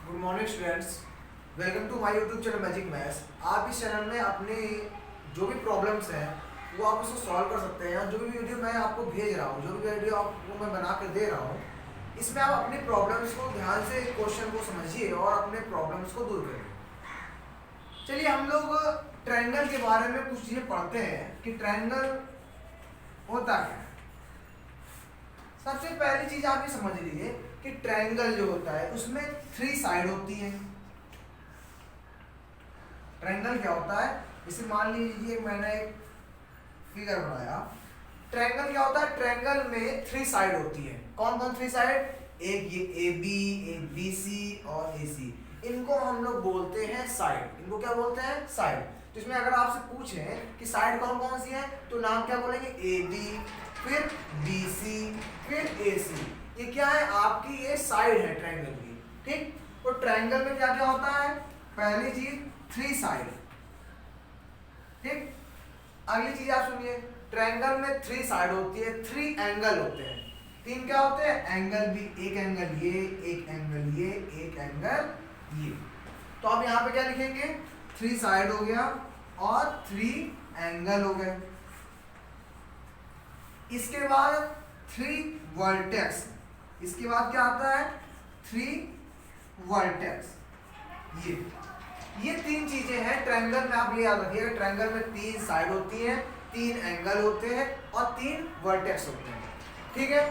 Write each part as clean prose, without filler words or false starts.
Good morning students, welcome to my YouTube channel magic maths. आप इस channel में अपने जो भी प्रॉब्लम्स हैं वो आप उसको सॉल्व कर सकते हैं। जो भी वीडियो मैं आपको भेज रहा हूँ, जो भी वीडियो आपको मैं बना कर दे रहा हूँ, इसमें आप अपनी प्रॉब्लम्स को ध्यान से क्वेश्चन को समझिए और अपने प्रॉब्लम्स को दूर करिए। चलिए हम लोग ट्रायंगल के बारे में कुछ चीज़ें पढ़ते हैं कि ट्रायंगल होता क्या है। सबसे पहली चीज़ आप ये समझ लीजिए कि ट्रायंगल जो होता है उसमें 3 साइड होती है। ट्रायंगल क्या होता है, जैसे मान लीजिए मैंने एक फिगर बनाया। ट्रायंगल क्या होता है, ट्रायंगल में 3 साइड होती है। कौन कौन 3 साइड? एक ये AB, एक BC और AC। इनको हम लोग बोलते हैं साइड। इनको क्या बोलते हैं? साइड। तो इसमें अगर आपसे पूछें कि साइड कौन कौन सी है तो नाम क्या बोलेंगे? AB, फिर BC, फिर AC। ये क्या है? आपकी ये साइड है ट्रायंगल की। ठीक, तो ट्रायंगल में क्या क्या होता है? पहली चीज 3 साइड। ठीक, अगली चीज आप सुनिए, ट्रायंगल में 3 साइड होती है, 3 एंगल होते हैं। 3 क्या होते हैं? एंगल भी, एक एंगल ये, एक एंगल ये, एक एंगल ये। तो अब यहाँ पे क्या लिखेंगे? 3 साइड हो गया और 3 एंगल हो गए। इसके बाद 3 वर्टेक्स। इसके बाद क्या आता है? 3 वर्टेक्स। ये 3 चीजें हैं ट्रायंगल में। आप ये याद रखिएगा, ट्रायंगल में 3 साइड होती हैं, 3 एंगल होते हैं और 3 वर्टेक्स होते हैं। ठीक है,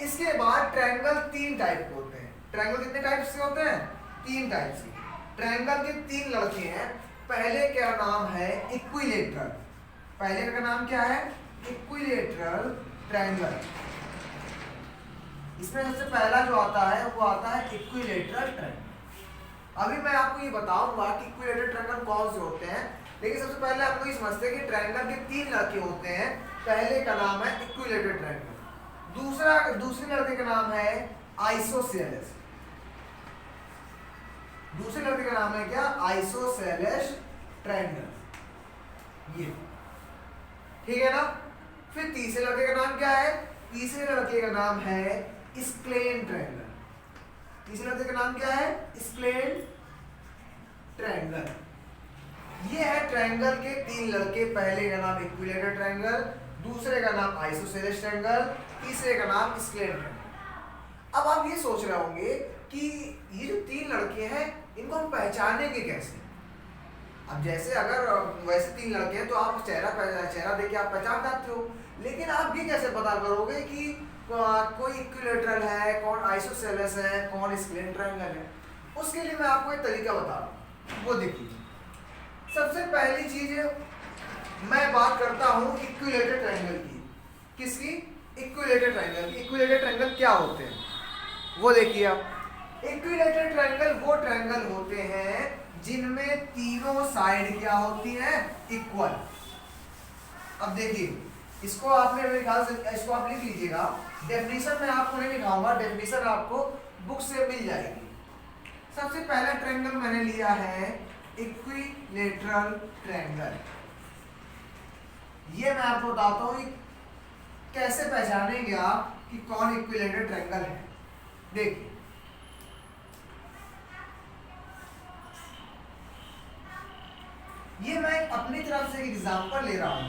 इसके बाद ट्रायंगल 3 टाइप के होते हैं। ट्रायंगल कितने टाइप से होते हैं? 3 टाइप से। ट्रायंगल के 3 लड़के हैं। पहले का नाम है इक्विलेटरल। पहले का नाम क्या है? Equilateral triangle. इसमें सबसे पहला जो आता है वो आता है इक्विलेटरल ट्रायंगल। अभी मैं आपको ये बताऊंगा कि इक्विलेटरल ट्रायंगल कौन से होते हैं, लेकिन सबसे पहले आप लोग ये समझते हैं कि ट्रायंगल के 3 लड़के होते हैं। पहले का नाम है इक्विलेटरल ट्रायंगल। दूसरे लड़के का नाम है आइसोसेलेस। दूसरे लड़के का नाम है क्या? Isosceles triangle. ये ठीक है ना। फिर तीसरे लड़के का नाम क्या है? तीसरे लड़के का नाम है स्क्लेन ट्रायंगल। तीसरे लड़के का नाम क्या है? स्क्लेन ट्रायंगल। ये है ट्रायंगल के 3 लड़के। पहले का नाम इक्विलेटरल ट्रायंगल, दूसरे का नाम आइसोसेलेस ट्रायंगल, तीसरे का नाम स्क्लेन ट्रायंगल। अब आप ये सोच रहे होंगे कि ये जो 3 लड़के हैं इनको हम पहचानेंगे कैसे? अब जैसे अगर वैसे 3 लड़के हैं तो आप चेहरा देख के आप पहचान जाते हो, लेकिन आप ये कैसे पता करोगे कि कोई इक्विलेटरल है, कौन आइसोसेलेस है, कौन स्क्लेन ट्रायंगल है? उसके लिए मैं आपको एक तरीका बता रहा हूँ, वो देखिए। सबसे पहली चीज मैं बात करता हूँ इक्विलेटरल ट्रायंगल की। किसकी? इक्विलेटरल ट्रायंगल की। इक्विलेटरल ट्रायंगल क्या होते हैं वो देखिए आप। इक्विलेटरल ट्रायंगल वो ट्रायंगल होते हैं जिनमें तीनों साइड क्या होती है? इक्वल। अब देखिए, इसको आपने मेरे ख्याल से इसको आप लिख लीजिएगा। डेफिनेशन में आपको नहीं लिखाऊंगा, डेफिनेशन आपको बुक से मिल जाएगी। सबसे पहला ट्रायंगल मैंने लिया है इक्विलेटरल ट्रायंगल। ये मैं आपको बताता हूँ कैसे पहचानेंगे आप कि कौन इक्विलेटरल ट्रायंगल है। देखिए, ये मैं अपनी तरफ से एक एग्जांपल ले रहा हूं।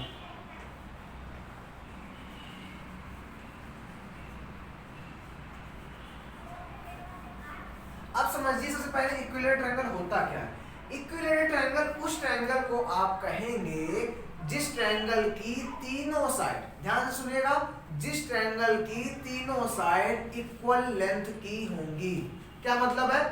अब समझिए, सबसे पहले इक्विलेटरल ट्रायंगल होता क्या है। इक्विलेटरल ट्रायंगल उस ट्रायंगल को आप कहेंगे जिस ट्रायंगल की तीनों साइड, ध्यान से सुनिएगा, जिस ट्रायंगल की तीनों साइड इक्वल लेंथ की होंगी। क्या मतलब है?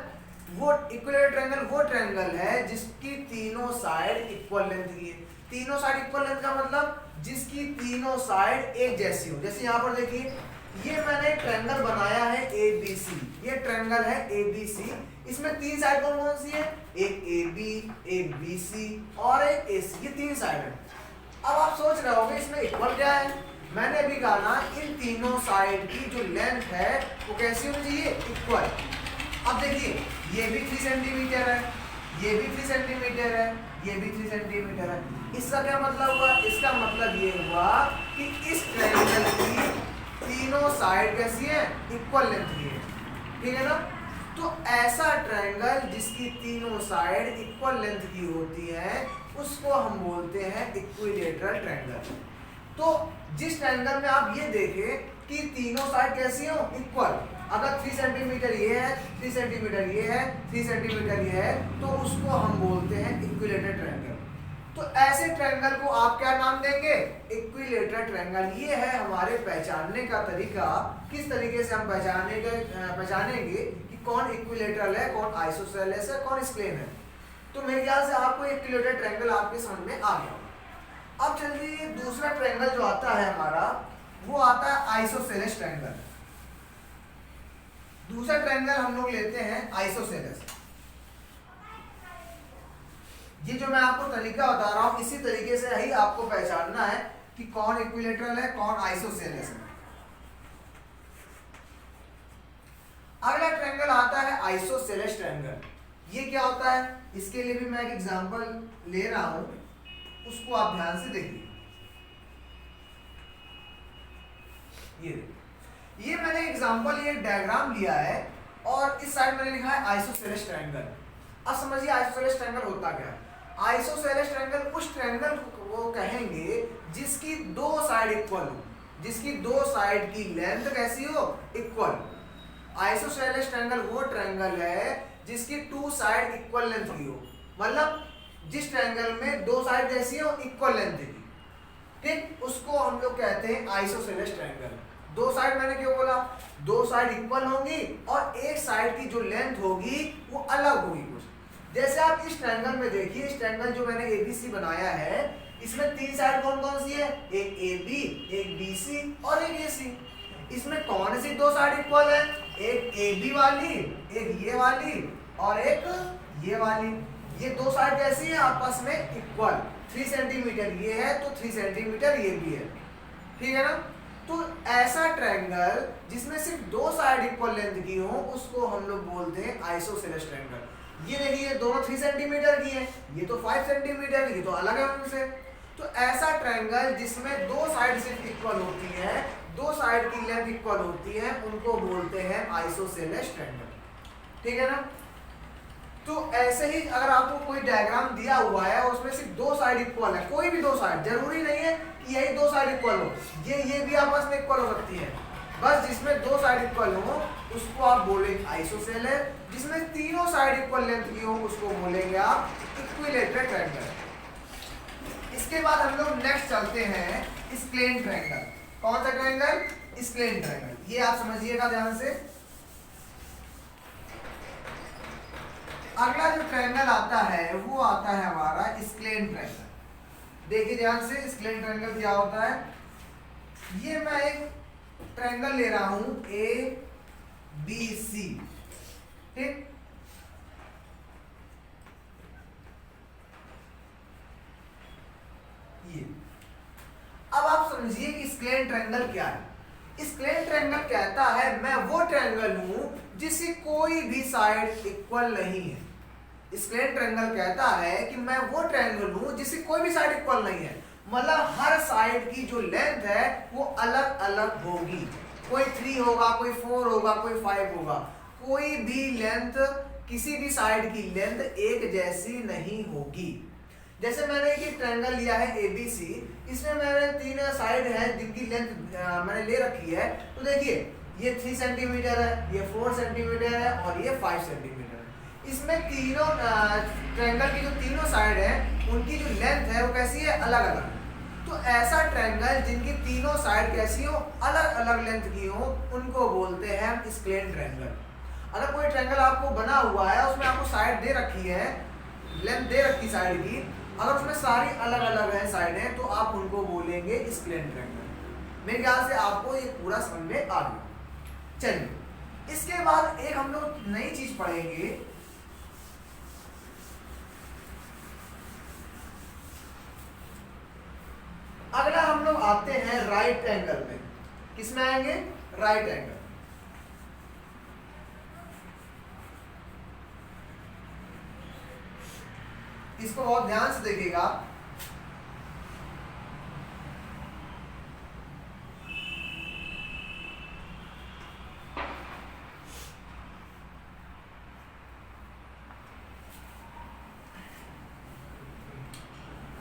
वो इक्विलेटरल ट्रायंगल वो ट्रायंगल है जिसकी तीनों साइड इक्वल लेंथ की है। तीनों साइड इक्वल लेंथ का मतलब जिसकी तीनों साइड एक जैसी हो। जैसे यहाँ पर देखिए, ये मैंने ट्रायंगल बनाया है ABC। ये ट्रायंगल है ABC। इसमें 3 साइड कौन कौन सी है? एक AB, एक BC और एक AC। ये 3 साइड है। अब आप सोच रहे होंगे इसमें इक्वल क्या है? मैंने अभी कहा ना, इन तीनों साइड की जो लेंथ है वो कैसी होनी चाहिए? इक्वल। अब देखिए, ये भी 3 सेंटीमीटर है, ये भी 3 सेंटीमीटर है, ये भी 3 सेंटीमीटर है। इसका क्या मतलब हुआ? इसका मतलब ये हुआ कि इस ट्रायंगल की तीनों साइड कैसी है? इक्वल लेंथ की है। ठीक है ना। तो ऐसा ट्रायंगल जिसकी तीनों साइड इक्वल लेंथ की होती है उसको हम बोलते हैं इक्विलेटरल ट्रायंगल। तो जिस ट्रायंगल में आप ये देखें कि तीनों साइड कैसी हो, इक्वल, अगर 3 सेंटीमीटर ये है, 3 सेंटीमीटर ये है, 3 सेंटीमीटर ये है, तो उसको हम बोलते हैं इक्विलेटरल ट्रायंगल। तो ऐसे ट्रायंगल को आप क्या नाम देंगे, इक्विलेटरल ट्रायंगल। ये है हमारे पहचानने का तरीका, किस तरीके से हम पहचानेंगे कि कौन इक्विलेटरल है, कौन आइसोसेलेस है, कौन स्क्लेन है। तो मेरे ख्याल से आपको इक्विलेटरल ट्रायंगल आपके समझ में आ गया। अब चलिए दूसरा ट्रायंगल जो आता है हमारा, वो आता है आइसोसेलेस ट्रायंगल। दूसरा ट्रायंगल हम लोग लेते हैं आइसोसेलेस। ये जो मैं आपको तरीका बता रहा हूं, इसी तरीके से ही आपको पहचानना है कि कौन इक्विलेटरल है, कौन आइसोसेलेस है। अगला ट्रायंगल आता है आइसोसेलेस ट्रायंगल। ये क्या होता है, इसके लिए भी मैं एक एग्जांपल ले रहा हूं, उसको आप ध्यान से देखिए। ये मैंने एग्जांपल, ये डायग्राम लिया है और इस साइड मैंने लिखा है आइसोसेलेस ट्रायंगल। अब समझिए आइसोसेलेस ट्रायंगल होता क्या है। आइसोसेलेस ट्रायंगल उस ट्रायंगल को कहेंगे जिसकी दो साइड इक्वल हो, जिसकी दो साइड की लेंथ कैसी हो, इक्वल। आइसोसेलेस ट्रायंगल वो ट्रायंगल है जिसकी टू साइड इक्वल लेंथ की हो, मतलब जिस ट्रायंगल में दो साइड कैसी हो, इक्वल लेंथ की, ठीक, उसको हम लोग कहते हैं आइसोसेलेस ट्रायंगल। दो साइड मैंने क्यों बोला, दो साइड इक्वल होंगी और एक साइड की जो लेंथ होगी वो अलग होगी कुछ। जैसे आप इस ट्रायंगल में देखिए, इस ट्रायंगल जो मैंने एबीसी बनाया है, इसमें तीन साइड कौन कौन सी है, एक AB, एक BC और एक AC। इसमें कौन सी दो साइड इक्वल है, एक AB वाली, एक ये वाली और एक ये वाली। ये दो साइड कैसी है, आपस में इक्वल। 3 सेंटीमीटर ये है तो 3 सेंटीमीटर ये भी है, ठीक है ना। तो ऐसा ट्रायंगल जिसमें सिर्फ दो साइड इक्वल लेंथ की हो उसको हम लोग बोलते हैं आइसोसेलेस ट्रायंगल। ये देखिए दोनों 3 सेंटीमीटर की है, ये तो 5 सेंटीमीटर, ये तो अलग है उनसे। तो ऐसा ट्रायंगल जिसमें दो साइड सिर्फ इक्वल होती है, दो साइड की लेंथ इक्वल होती है, उनको बोलते हैं आइसोसेलेस ट्रायंगल, ठीक है ना। तो ऐसे ही अगर आपको कोई डायग्राम दिया हुआ है और उसमें सिर्फ दो साइड इक्वल है, कोई भी दो साइड, जरूरी नहीं है कि यही दो साइड इक्वल हो, ये भी आपस में इक्वल हो सकती है, बस जिसमें दो साइड इक्वल हो उसको आप बोलेंगे आइसोसेलेस। जिसमें तीनों साइड इक्वल लेंथ की हो उसको बोलेंगे आप इक्विलेटरल ट्रायंगल। इसके बाद हम लोग नेक्स्ट चलते हैं स्क्लेन ट्रायंगल। कौन सा ट्रायंगल, स्क्लेन ट्रायंगल। ये आप समझिएगा ध्यान से। अगला जो ट्रायंगल आता है वो आता है हमारा स्क्लेन ट्रायंगल। देखिए ध्यान से, स्क्लेन ट्रायंगल क्या होता है। ये मैं एक ट्रायंगल ले रहा हूं ABC, ठीक। ये अब आप समझिए कि स्क्लेन ट्रायंगल क्या है। स्क्लेन ट्रायंगल कहता है मैं वो ट्रायंगल हूं जिसकी कोई भी साइड इक्वल नहीं है। स्क्लेन ट्रायंगल कहता है कि मैं वो ट्रायंगल हूं जिसकी कोई भी साइड इक्वल नहीं है, मतलब हर साइड की जो लेंथ है वो अलग अलग होगी। कोई 3 होगा, कोई 4 होगा, कोई 5 होगा, कोई भी लेंथ, किसी भी साइड की लेंथ एक जैसी नहीं होगी। जैसे मैंने एक ट्रायंगल लिया है ABC, इसमें मैंने 3 साइड है जिनकी लेंथ मैंने ले रखी है। तो देखिए ये 3 सेंटीमीटर है, ये 4 सेंटीमीटर है और ये 5 सेंटीमीटर है। इसमें तीनों ट्रायंगल की जो तीनों साइड है उनकी जो लेंथ है वो कैसी है, अलग अलग। तो ऐसा ट्रायंगल जिनकी तीनों साइड कैसी हो, अलग अलग लेंथ की हो, उनको बोलते हैं हम स्क्लेन ट्रायंगल। अगर कोई ट्रायंगल आपको बना हुआ है, उसमें आपको साइड दे रखी है, लेंथ दे रखी साइड की, अगर उसमें सारी अलग अलग है साइडें, तो आप उनको बोलेंगे स्क्लेन ट्रायंगल। मेरे ख्याल से आपको ये पूरा समझ में आ गया। चलिए इसके बाद एक हम लोग नई चीज पढ़ेंगे, अगला हम लोग आते हैं राइट एंगल में। किसमें आएंगे, राइट एंगल। इसको बहुत ध्यान से देखिएगा।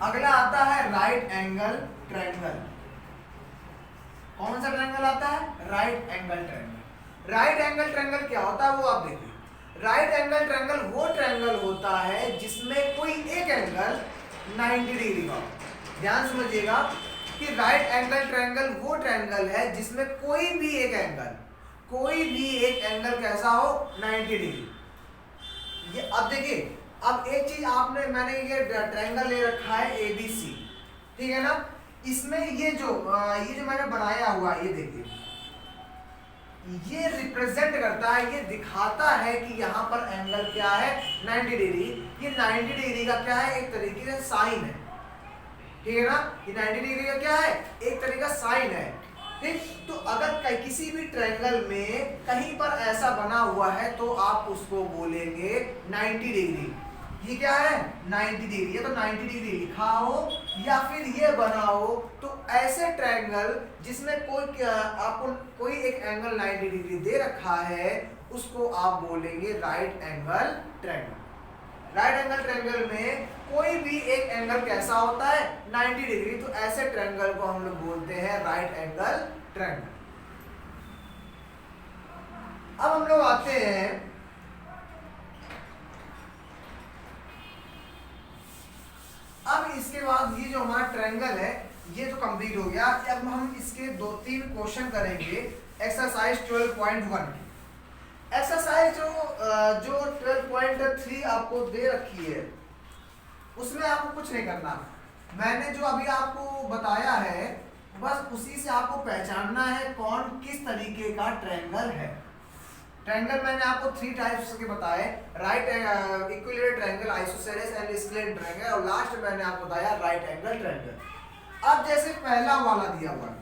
अगला आता है राइट एंगल ट्रायंगल। कौन सा ट्रायंगल आता है? Right angle triangle. Right angle triangle क्या होता है वो आप देखिए। राइट एंगल ट्रायंगल वो ट्रायंगल होता है जिसमें कोई एक एंगल 90 डिग्री का हो। ध्यान समझिएगा कि राइट एंगल ट्रायंगल वो ट्रायंगल है जिसमें कोई भी एक एंगल कैसा हो? 90 डिग्री। ये अब देखिए, अब एक चीज मैंने ये ट्रायंगल ले रखा है ABC, ठीक है ना। इसमें ये जो मैंने बनाया हुआ है, ये देखिए, ये रिप्रेजेंट करता है, ये दिखाता है कि यहाँ पर एंगल क्या है? 90 डिग्री। ये 90 डिग्री का क्या है? एक तरीके से साइन है, ठीक है ना। ये 90 डिग्री का क्या है? एक तरीके का साइन है, ठीक। तो अगर किसी भी ट्रायंगल में कहीं पर ऐसा बना हुआ है तो आप उसको बोलेंगे 90 डिग्री। ये क्या है? 90 डिग्री। ये तो 90 डिग्री लिखा हो या फिर ये बना हो, तो ऐसे ट्रायंगल जिसमें आपको कोई एक एंगल 90 डिग्री दे रखा है उसको आप बोलेंगे right angle triangle. Right angle triangle में कोई भी एक एंगल कैसा होता है? 90 डिग्री। तो ऐसे ट्रायंगल को हम लोग बोलते हैं राइट एंगल ट्रायंगल। अब हम लोग आते हैं अब इसके बाद, ये जो हमारा ट्रायंगल है ये तो कंप्लीट हो गया। अब हम इसके 2-3 क्वेश्चन करेंगे एक्सरसाइज 12.1। एक्सरसाइज जो 12.3 आपको दे रखी है उसमें आपको कुछ नहीं करना। मैंने जो अभी आपको बताया है बस उसी से आपको पहचानना है कौन किस तरीके का ट्रायंगल है। ट्रायंगल मैंने आपको 3 टाइप्स के बताए, right equilateral triangle, isosceles and scalene triangle, और लास्ट मैंने आपको बताया राइट एंगल ट्रायंगल। अब जैसे पहला वाला दिया हुआ है,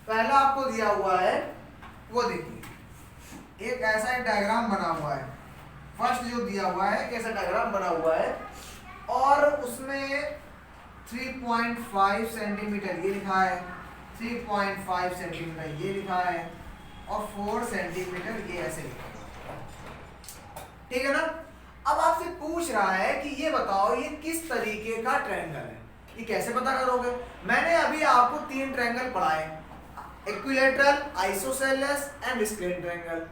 पहला आपको दिया हुआ है वो देखिए, एक ऐसा एक डायग्राम बना हुआ है। फर्स्ट जो दिया हुआ है कैसा डायग्राम बना हुआ है और उसमें 3.5 सेंटीमीटर ये लिखा है, 3.5 सेंटीमीटर ये लिखा है और 4 सेंटीमीटर ये ऐसे लिखा है, ठीक है ना। अब आपसे पूछ रहा है कि ये बताओ ये किस तरीके का ट्रायंगल है, ये कैसे पता करोगे? मैंने अभी आपको 3 ट्रायंगल पढ़ाए, equilateral, isosceles and scalene triangle.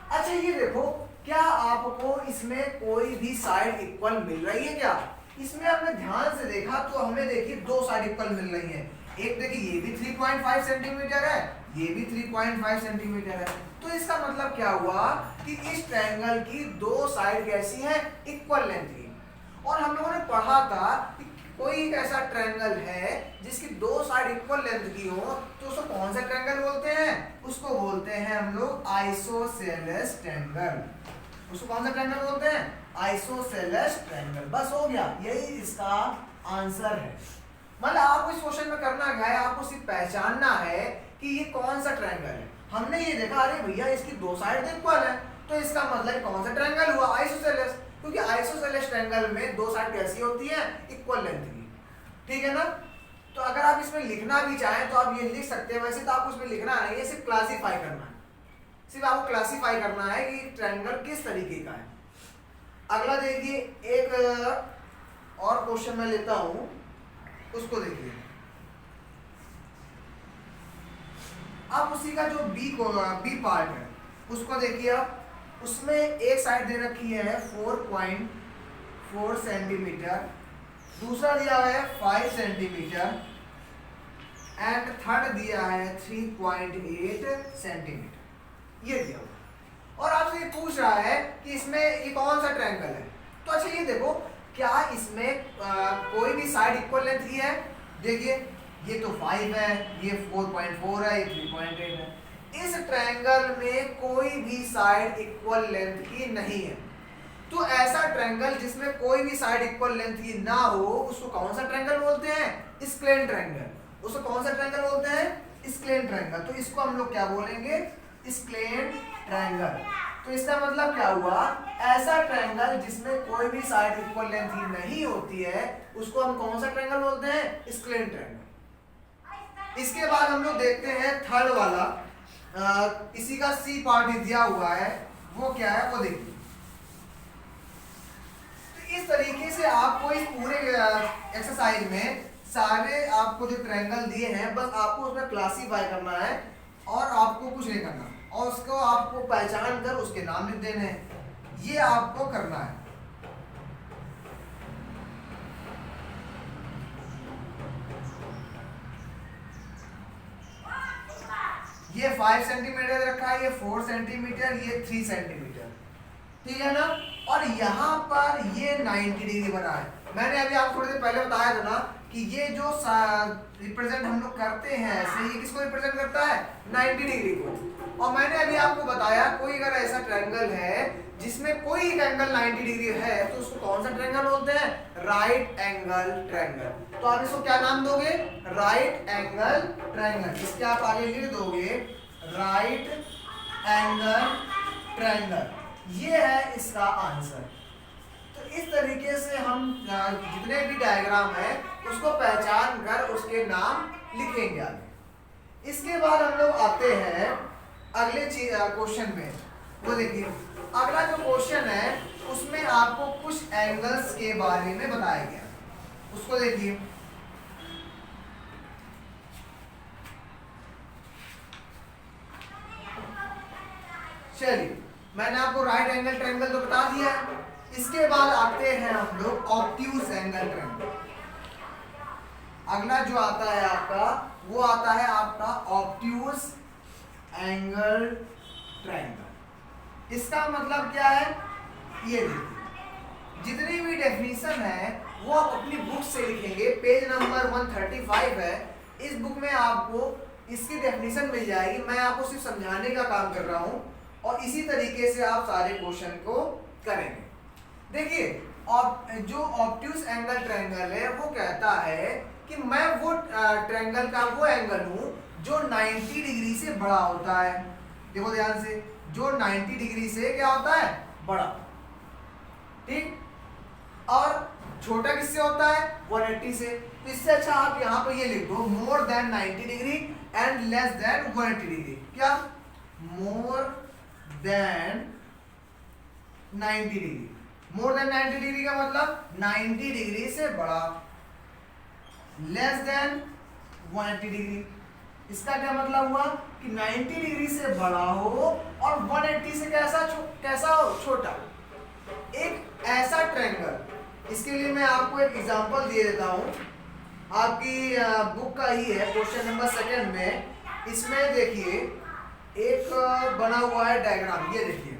अच्छा ये देखो, क्या आपको इसमें कोई भी साइड इक्वल मिल रही है क्या? इसमें आपने ध्यान से देखा तो हमें देखिए 2 साइड इक्वल मिल रही है। एक देखिए ये भी 3.5 सेंटीमीटर है, ये भी 3.5 सेंटीमीटर है। तो इसका मतलब क्या हुआ कि इस ट्रायंगल की 2 साइड कैसी हैं? इक्वल लेंथ की। और हम लोगों ने पढ़ा था कि कोई एक ऐसा ट्रायंगल है जिसकी 2 साइड इक्वल लेंथ की हो तो उसको कौन सा ट्रायंगल बोलते हैं? उसको बोलते हैं हम लोग आइसोसेलेस ट्रायंगल। उसको कौन सा ट्रायंगल बोलते हैं? Isosceles triangle. बस हो गया, यही इसका आंसर है। मतलब आपको इस क्वेश्चन में करना क्या है, आपको सिर्फ पहचानना है कि ये कौन सा ट्रायंगल है। हमने ये देखा, अरे भैया इसकी 2 साइड इक्वल है, तो इसका मतलब कौन सा ट्रायंगल हुआ? आइसोसेलेस। क्योंकि आइसोसेलेस ट्रायंगल में 2 साइड कैसी होती है? इक्वल लेंथ की, ठीक है ना। तो अगर आप इसमें लिखना भी चाहें तो आप ये लिख सकते हैं। वैसे तो आपको इसमें लिखना नहीं है, सिर्फ क्लासीफाई करना है, सिर्फ आपको क्लासीफाई करना है कि ट्रायंगल किस तरीके का है। अगला देखिए, एक और क्वेश्चन मैं लेता हूं, उसको देखिए। अब उसी का जो बी पार्ट है उसको देखिए आप, उसमें एक साइड दे रखी है 4.4 सेंटीमीटर, दूसरा दिया हुआ है 5 सेंटीमीटर एंड थर्ड दिया है 3.8 सेंटीमीटर, ये दिया हुआ। और आपसे ये पूछ रहा है कि इसमें ये कौन सा ट्रायंगल है। तो अच्छा ये देखो, क्या इसमें कोई भी साइड इक्वल लेंथ की है? देखिए ये तो 5 है, ये 4.4 है, ये 3.8 है। इस ट्रायंगल में कोई भी साइड इक्वल लेंथ की नहीं है। तो ऐसा ट्रायंगल जिसमें कोई भी साइड इक्वल लेंथ की ना हो उसको कौन सा ट्रायंगल बोलते हैं? स्क्लेंट ट्रायंगल। उसको कौन सा ट्रायंगल बोलते हैं? स्क्लेंट ट्रायंगल। तो इसको हम लोग क्या बोलेंगे? स्क्लेंट ट्रायंगल। तो इसका मतलब क्या हुआ? ऐसा ट्रायंगल जिसमें कोई भी साइड इक्वल लेंथ की नहीं होती है उसको हम कौन सा ट्रायंगल बोलते हैं? स्क्लेंट ट्रायंगल। इसके बाद हम लोग देखते हैं थर्ड वाला, इसी का सी पार्ट दिया हुआ है, वो क्या है वो देखिए। तो इस तरीके से आपको इस पूरे एक्सरसाइज में सारे आपको जो ट्रायंगल दिए हैं बस आपको उसमें क्लासीफाई करना है और आपको कुछ नहीं करना, और उसको आपको पहचान कर उसके नाम लिख देने हैं, ये आपको करना है। ये 5 सेंटीमीटर रखा है, ये 4 सेंटीमीटर, ये 3 सेंटीमीटर, ठीक है ना। और यहाँ पर ये 90 डिग्री बना है। मैंने अभी आपको थोड़ी देर पहले बताया था ना कि ये जो रिप्रेजेंट हम लोग करते हैं ऐसे, ये किसको रिप्रेजेंट करता है? 90 डिग्री को। और मैंने अभी आपको बताया कोई अगर ऐसा ट्रायंगल है जिसमें कोई एक एंगल 90 डिग्री है तो उसको कौन सा ट्रायंगल बोलते हैं? Right angle triangle. तो आप इसको क्या नाम दोगे? Right angle triangle. इसके आप आगे लिख दोगे राइट एंगल ट्रायंगल। ये है इसका आंसर। तो इस तरीके से हम जितने भी डायग्राम है उसको पहचान कर उसके नाम लिखेंगे आगे। इसके बाद हम लोग आते हैं अगले क्वेश्चन में। वो देखिए अगला जो क्वेश्चन है उसमें आपको कुछ एंगल्स के बारे में बताया गया, उसको देखिए। चलिए मैंने आपको राइट एंगल ट्रायंगल तो बता दिया है। इसके बाद आते हैं हम लोग ऑब्ट्यूज एंगल ट्रायंगल। अगला जो आता है आपका वो आता है आपका ऑब्ट्यूज एंगल ट्रायंगल। इसका मतलब क्या है? ये देखिए जितनी भी डेफिनेशन है वो आप अपनी बुक से लिखेंगे। पेज नंबर 135 है। इस बुक में आपको इसकी डेफिनेशन मिल जाएगी। मैं आपको सिर्फ समझाने का काम कर रहा हूं और इसी तरीके से आप सारे क्वेश्चन को करेंगे। देखिए जो ऑब्ट्यूज एंगल ट्रायंगल है वो कहता है कि मैं वो ट्रायंगल का वो एंगल हूं जो 90 डिग्री से बड़ा होता है। देखो ध्यान से, जो 90 डिग्री से क्या होता है? बड़ा, ठीक। और छोटा किससे होता है? 180 से। तो इससे अच्छा आप यहाँ पर ये लिख दो more than 90 degree and less than 180 degree. क्या? More than 90 degree. More than 90 degree का मतलब 90 डिग्री से बड़ा, लेस देन 180 डिग्री। इसका क्या मतलब हुआ कि 90 डिग्री से बड़ा हो और 180 से कैसा हो? छोटा। एक ऐसा ट्रायंगल, इसके लिए मैं आपको एक एग्जांपल दे देता हूं। आपकी बुक का ही है, क्वेश्चन नंबर 2 में। इसमें देखिए एक बना हुआ है डायग्राम, ये देखिए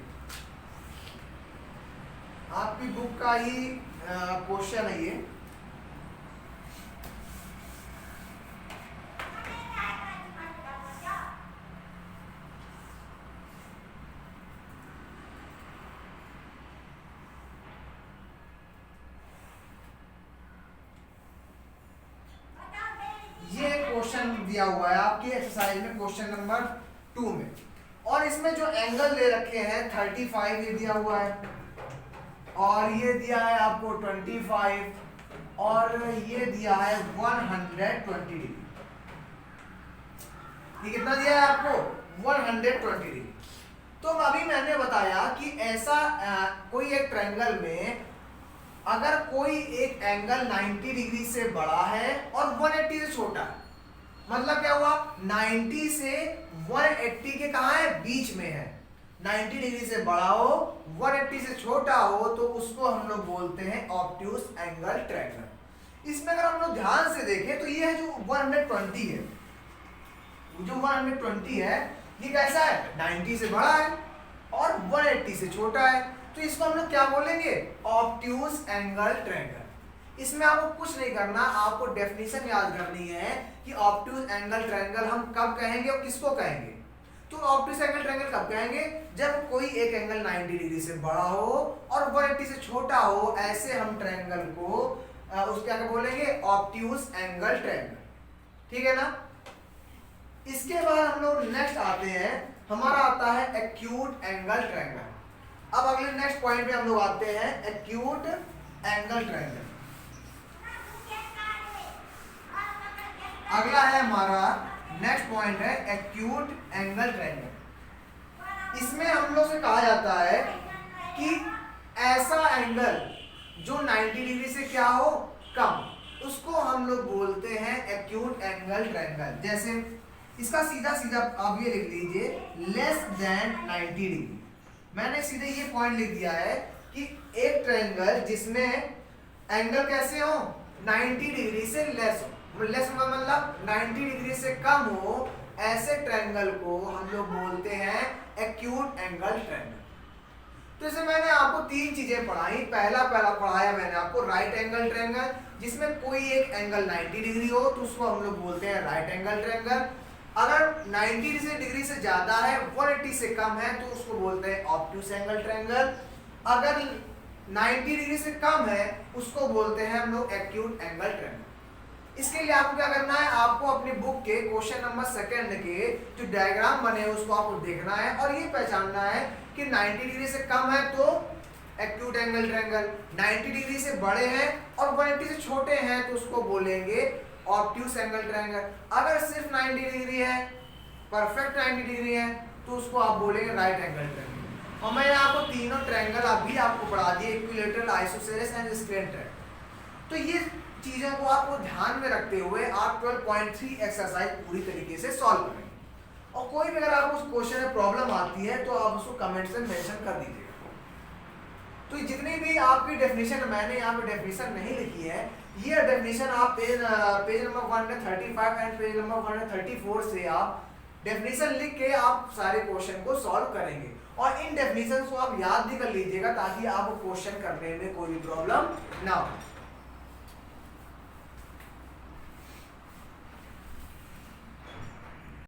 आपकी बुक का ही क्वेश्चन है ये। क्वेश्चन दिया हुआ है आपकी एक्सरसाइज में क्वेश्चन नंबर 2 में, और इसमें जो एंगल दे रखे हैं 35 ये दिया हुआ है, और ये दिया है आपको 25, और ये दिया है 120 डिग्री। ये कितना दिया है आपको? 120 डिग्री। तो अभी मैंने बताया कि ऐसा कोई एक ट्रायंगल में अगर कोई एक एंगल 90 डिग्री से बड़ा है और 180 से छोटा है, मतलब क्या हुआ? 90 से 180 के कहाँ है? बीच में है। 90 डिग्री से बड़ा हो 180 से छोटा हो तो उसको हम लोग बोलते हैं ऑब्ट्यूज एंगल ट्रायंगल। इसमें अगर हम लोग ध्यान से देखें तो ये है जो 120 है, जो 120 है ये कैसा है? 90 से बड़ा है और 180 से छोटा है, तो इसको हम लोग क्या बोलेंगे? Obtuse angle triangle. इसमें आपको कुछ नहीं करना, आपको डेफिनेशन याद करनी है कि ऑब्ट्यूज एंगल ट्रायंगल हम कब कहेंगे और किसको कहेंगे। तो ऑब्ट्यूज एंगल ट्रायंगल कब कहेंगे? जब कोई एक एंगल 90 डिग्री से बड़ा हो और 180 से छोटा हो, ऐसे हम ट्रायंगल को उसको क्या बोलेंगे? Obtuse angle triangle. ठीक है ना। इसके बाद हम लोग नेक्स्ट आते हैं, हमारा आता है एक्यूट एंगल ट्रायंगल। अब अगले नेक्स्ट पॉइंट पे हम लोग आते हैं एक्यूट एंगल ट्रायंगल। अगला है हमारा नेक्स्ट पॉइंट है एक्यूट एंगल ट्रायंगल। इसमें हम लोग से कहा जाता है कि ऐसा एंगल जो 90 डिग्री से क्या हो, कम, उसको हम लोग बोलते हैं एक्यूट एंगल ट्रायंगल। जैसे इसका सीधा सीधा आप ये लिख लीजिए लेस देन 90 डिग्री। मैंने सीधे ये पॉइंट लिख दिया है कि एक ट्रायंगल जिसमें एंगल कैसे हो, 90 डिग्री से लेस हो, लेस मतलब 90 डिग्री से कम हो, ऐसे ट्रायंगल को हम लोग बोलते हैं एक्यूट एंगल ट्रायंगल। तो इसे मैंने आपको तीन चीजें पढ़ाई। पहला पढ़ाया मैंने आपको राइट एंगल ट्रायंगल, जिसमें कोई एक एंगल 90 डिग्री हो तो उसको हम लोग बोलते हैं राइट एंगल ट्रायंगल। अगर 90 डिग्री से ज्यादा है, 180 से कम है, तो उसको बोलते हैं ऑब्ट्यूस एंगल ट्रायंगल। अगर 90 डिग्री से कम है, उसको बोलते हैं हम लोग एक्यूट एंगल ट्रायंगल। इसके लिए आपको क्या करना है, आपको अपनी बुक के क्वेश्चन नंबर 2 के जो डायग्राम बने हैं उसको आपको देखना है और ये पहचानना है कि 90 डिग्री से कम है तो एक्यूट एंगल ट्रायंगल, 90 डिग्री से बड़े हैं और 180 से छोटे हैं तो उसको बोलेंगे ऑब्ट्यूस एंगल ट्रायंगल। अगर सिर्फ 90 डिग्री है, परफेक्ट 90 डिग्री है, तो उसको आप बोलेंगे राइट एंगल ट्रायंगल। और मैंने आपको तीनों ट्रायंगल अभी आपको पढ़ा दिए, equilateral, isosceles and scalene triangle. तो ये चीजों को आपको ध्यान में रखते हुए आप 12.3 एक्सरसाइज पूरी तरीके से सॉल्व करेंगे। और कोई भी अगर आपको उस क्वेश्चन में प्रॉब्लम आती है तो आप उसको कमेंट से मेंशन कर दीजिएगा। तो जितनी भी आपकी डेफिनेशन, मैंने यहाँ पे डेफिनेशन नहीं लिखी है, ये डेफिनेशन आप page number 135 and page number 134 से आप डेफिनेशन लिख के आप सारे क्वेश्चन को सॉल्व करेंगे। और इन डेफिनेशन को आप याद भी कर लीजिएगा ताकि आप क्वेश्चन करने में कोई प्रॉब्लम ना हो।